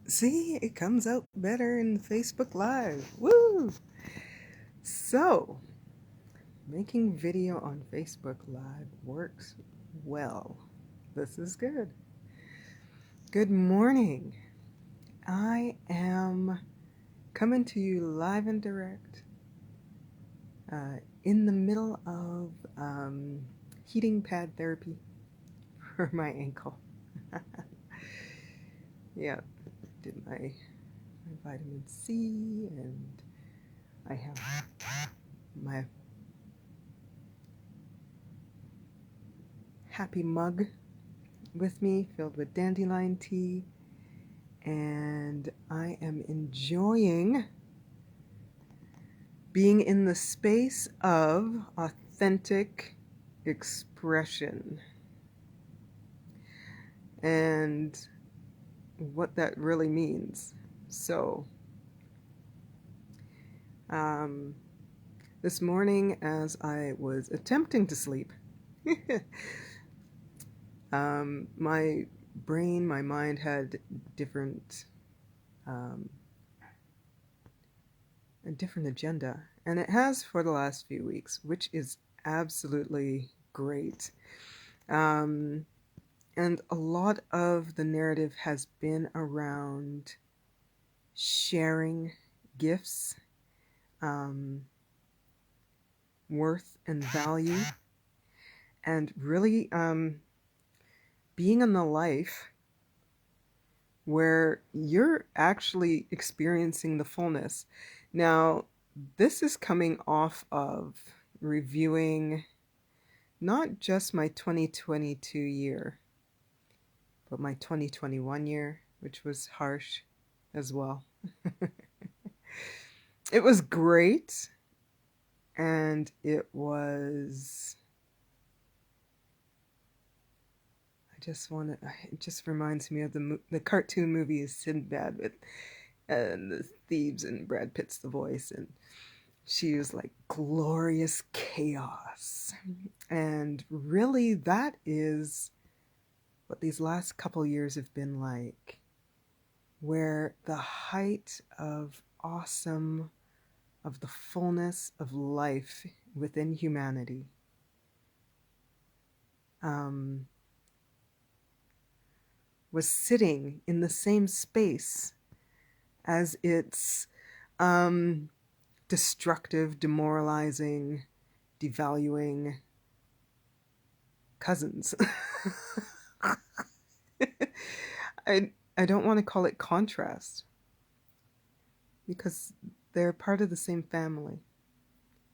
See, it comes out better in Facebook Live. Woo! So, making video on Facebook Live works well. This is good. Good morning. I am coming to you live and direct in the middle of heating pad therapy for my ankle. Yeah, did my vitamin C, and I have my happy mug with me filled with dandelion tea, and I am enjoying being in the space of authentic expression and what that really means. So, this morning, as I was attempting to sleep, my brain, my mind had different, um, a different agenda, and it has for the last few weeks, which is absolutely great. Um, and a lot of the narrative has been around sharing gifts, um, worth and value, and really being in the life where you're actually experiencing the fullness. Now, this is coming off of reviewing not just my 2022 year, but my 2021 year, which was harsh as well. It was great, and it just reminds me of the cartoon movie Sinbad with and the thieves, and Brad Pitt's the voice, and she was like glorious chaos. And really, that is what these last couple years have been like, where the height of awesome, of the fullness of life within humanity, um, was sitting in the same space as its destructive, demoralizing, devaluing cousins. I don't want to call it contrast, because they're part of the same family,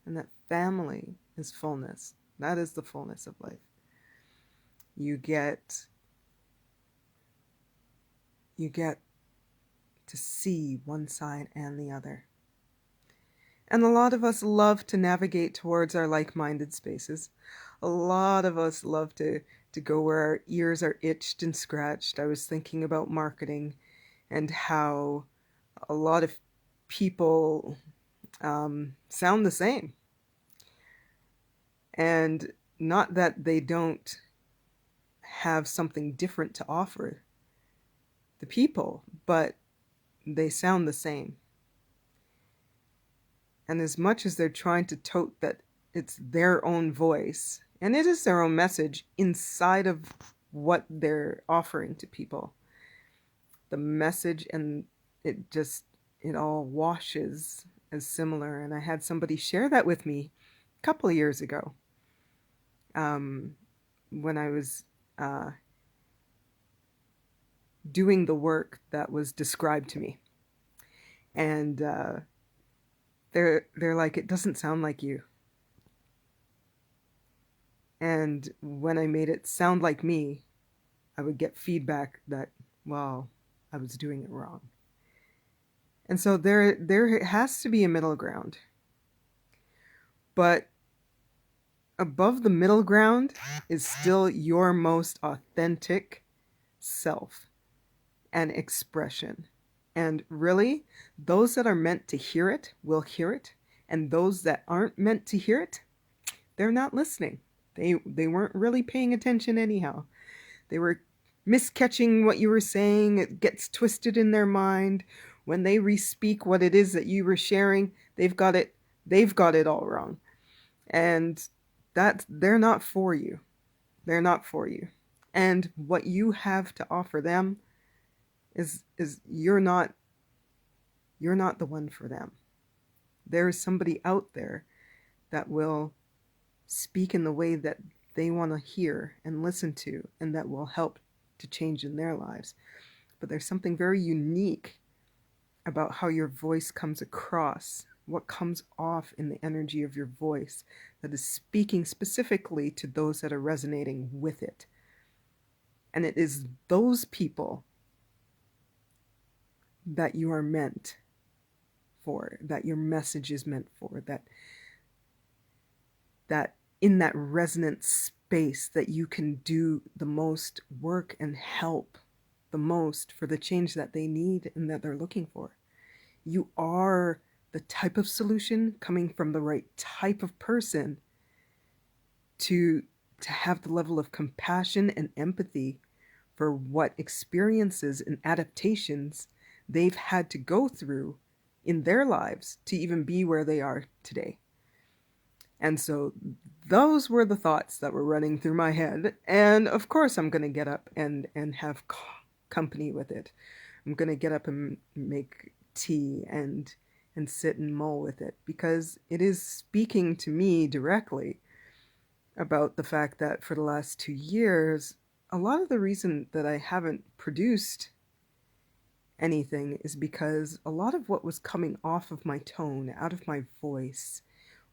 and that family is fullness. That is the fullness of life. You get to see one side and the other. And a lot of us love to navigate towards our like-minded spaces. A lot of us love to go where our ears are itched and scratched. I was thinking about marketing and how a lot of people sound the same. And not that they don't have something different to offer the people, but they sound the same. And as much as they're trying to tote that it's their own voice, and it is their own message inside of what they're offering to people, the message and it all washes as similar. And I had somebody share that with me a couple of years ago, when I was doing the work that was described to me. And they're like, it doesn't sound like you. And when I made it sound like me, I would get feedback that, well, I was doing it wrong. And so there has to be a middle ground. But above the middle ground is still your most authentic self and expression. And really, those that are meant to hear it will hear it. And those that aren't meant to hear it, they're not listening. They weren't really paying attention anyhow. They were miscatching what you were saying. It gets twisted in their mind. When they re-speak what it is that you were sharing, they've got it all wrong. And that they're not for you. They're not for you. And what you have to offer them is you're not the one for them. There is somebody out there that will speak in the way that they want to hear and listen to, and that will help to change in their lives. But there's something very unique about how your voice comes across, what comes off in the energy of your voice that is speaking specifically to those that are resonating with it. And it is those people that you are meant for, that your message is meant for, that in that resonant space that you can do the most work and help the most for the change that they need and that they're looking for. You are the type of solution coming from the right type of person to have the level of compassion and empathy for what experiences and adaptations they've had to go through in their lives to even be where they are today. And so those were the thoughts that were running through my head. And of course, I'm going to get up and have company with it. I'm going to get up and make tea and sit and mull with it, because it is speaking to me directly about the fact that for the last 2 years, a lot of the reason that I haven't produced anything is because a lot of what was coming off of my tone, out of my voice,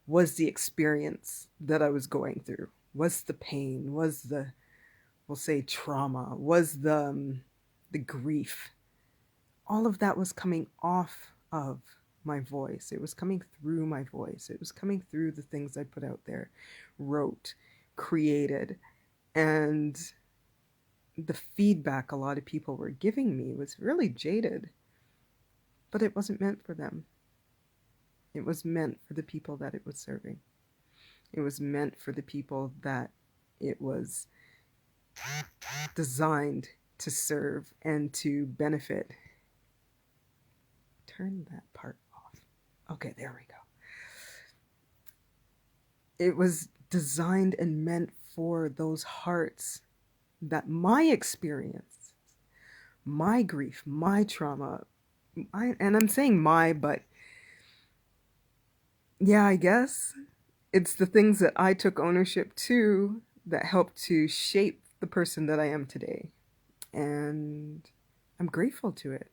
was the experience that I was going through, was the pain, was the, we'll say, trauma, was the grief. All of that was coming off of my voice. It was coming through my voice. It was coming through the things I put out there, wrote, created. And the feedback a lot of people were giving me was really jaded, but it wasn't meant for them. It was meant for the people that it was serving. It was meant for the people that it was designed to serve and to benefit. Turn that part off. Okay, there we go. It was designed and meant for those hearts that my experience, my grief, my trauma, and I'm saying my, but yeah, I guess it's the things that I took ownership to that helped to shape the person that I am today. And I'm grateful to it.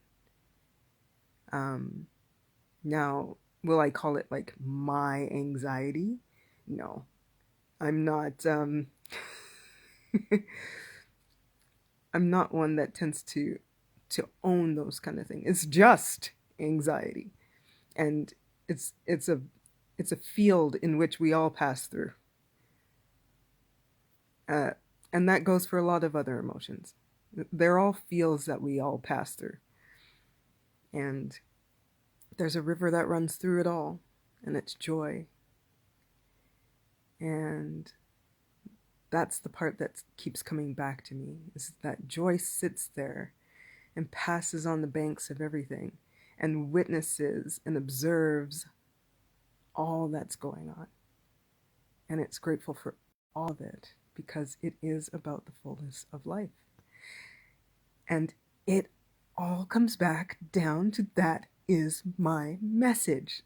Now, will I call it like my anxiety? No, I'm not. I'm not one that tends to own those kind of things. It's just anxiety, and it's a field in which we all pass through, and that goes for a lot of other emotions. They're all fields that we all pass through, and there's a river that runs through it all, and it's joy. And that's the part that keeps coming back to me, is that joy sits there and passes on the banks of everything and witnesses and observes all that's going on. And it's grateful for all of it, because it is about the fullness of life. And it all comes back down to that is my message.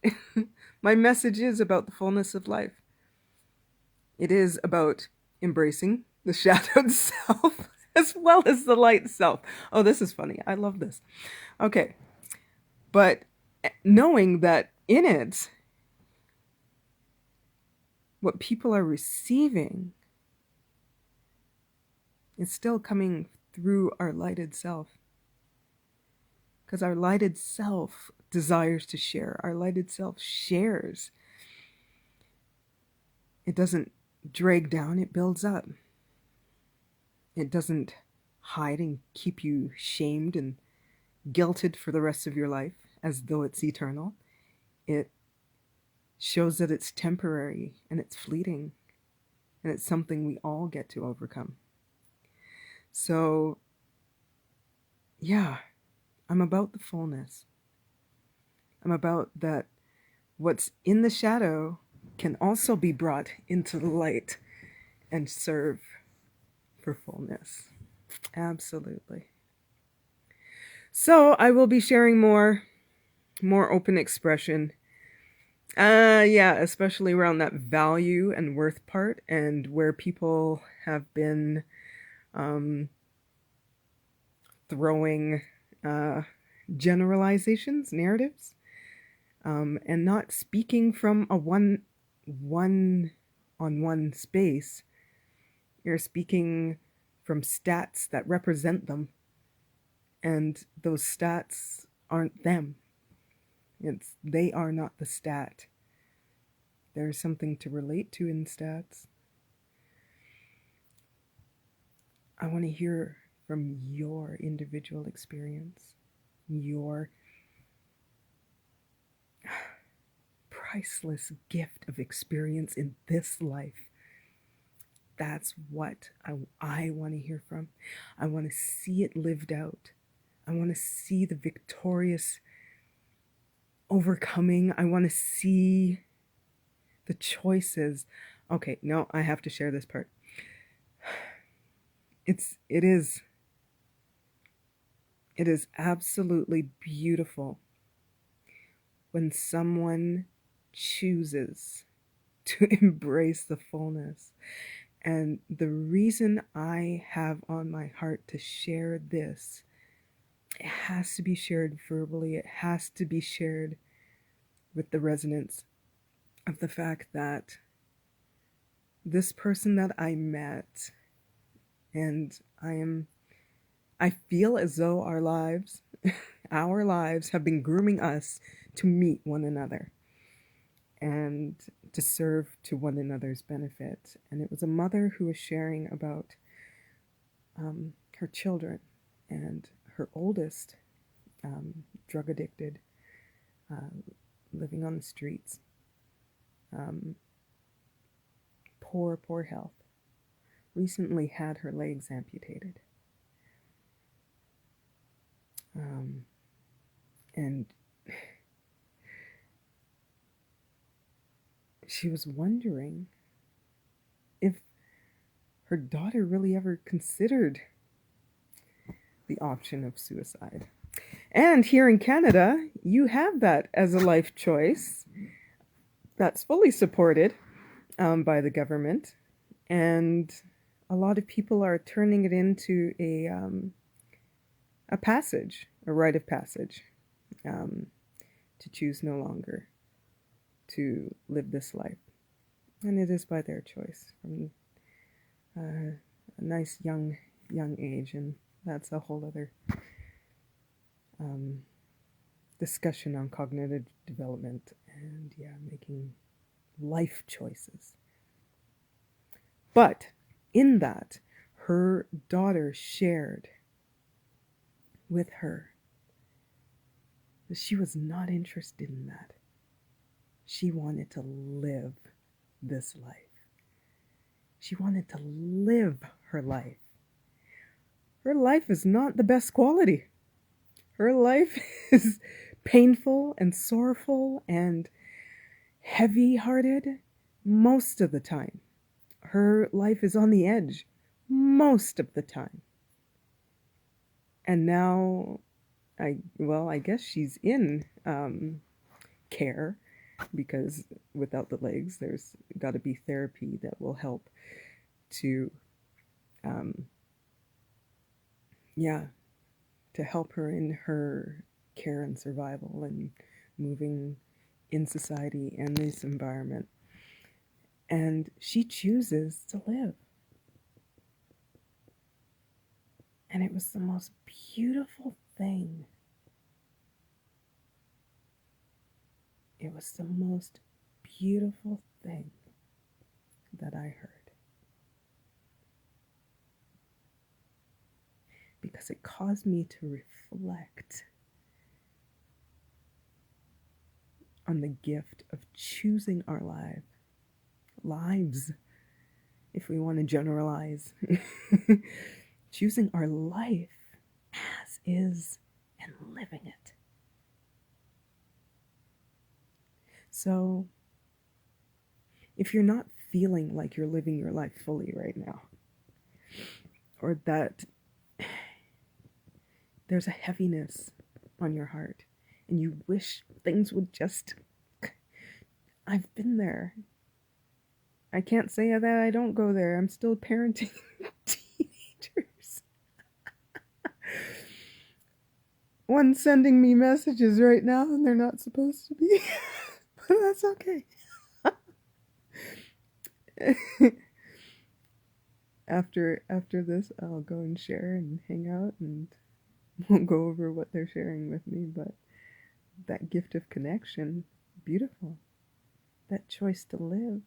My message is about the fullness of life. It is about embracing the shadowed self as well as the light self. Oh, this is funny. I love this. Okay. But knowing that in it, what people are receiving is still coming through our lighted self. Because our lighted self desires to share. Our lighted self shares. It doesn't drag down, it builds up. It doesn't hide and keep you shamed and guilted for the rest of your life as though it's eternal. It shows that it's temporary and it's fleeting, and it's something we all get to overcome. So yeah, I'm about the fullness. I'm about that what's in the shadow can also be brought into the light and serve for fullness. Absolutely. So I will be sharing more open expression. Yeah, especially around that value and worth part, and where people have been um, throwing uh, generalizations, narratives, and not speaking from a one on one space. You're speaking from stats that represent them, and those stats aren't them. It's they are not the stat. There's something to relate to in stats. I want to hear from your individual experience, your priceless gift of experience in this life. That's what I want to hear from. I want to see it lived out. I want to see the victorious overcoming. I want to see the choices. Okay, no, I have to share this part. It is absolutely beautiful when someone chooses to embrace the fullness. And the reason I have on my heart to share this, it has to be shared verbally. It has to be shared with the resonance of the fact that this person that I met, and I feel as though our lives, our lives have been grooming us to meet one another and to serve to one another's benefit. And it was a mother who was sharing about her children, and her oldest, drug addicted, living on the streets, poor health, recently had her legs amputated. And she was wondering if her daughter really ever considered the option of suicide. And here in Canada, you have that as a life choice that's fully supported by the government. And a lot of people are turning it into a passage, a rite of passage, to choose no longer to live this life. And it is by their choice from a nice young age, and that's a whole other discussion on cognitive development and making life choices. But in that, her daughter shared with her that she was not interested in that. She wanted to live this life. She wanted to live her life. Her life is not the best quality. Her life is painful and sorrowful and heavy-hearted most of the time. Her life is on the edge most of the time. And now, I guess she's in care, because without the legs, there's got to be therapy that will help to, to help her in her care and survival and moving in society and this environment. And she chooses to live. And it was the most beautiful thing. It was the most beautiful thing that I heard. Because it caused me to reflect on the gift of choosing our lives, if we want to generalize, choosing our life as is and living it. So, if you're not feeling like you're living your life fully right now, or that there's a heaviness on your heart and you wish things would just, I've been there. I can't say that I don't go there. I'm still parenting teenagers. One's sending me messages right now and they're not supposed to be. But that's okay. After this, I'll go and share and hang out, and we'll go over what they're sharing with me. But that gift of connection, beautiful. That choice to live,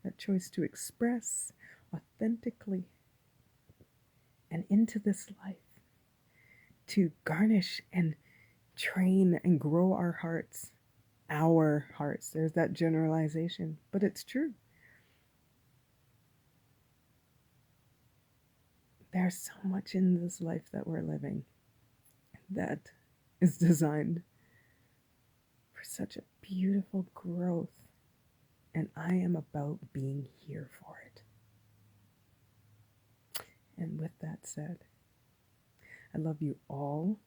that choice to express authentically and into this life, to garnish and train and grow our hearts. Our hearts. There's that generalization, but it's true. There's so much in this life that we're living that is designed for such a beautiful growth, and I am about being here for it. And with that said, I love you all,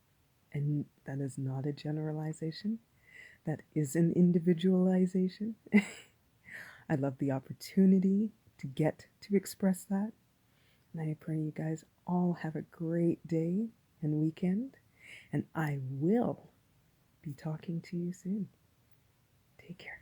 and that is not a generalization. That is an individualization. I love the opportunity to get to express that. And I pray you guys all have a great day and weekend. And I will be talking to you soon. Take care.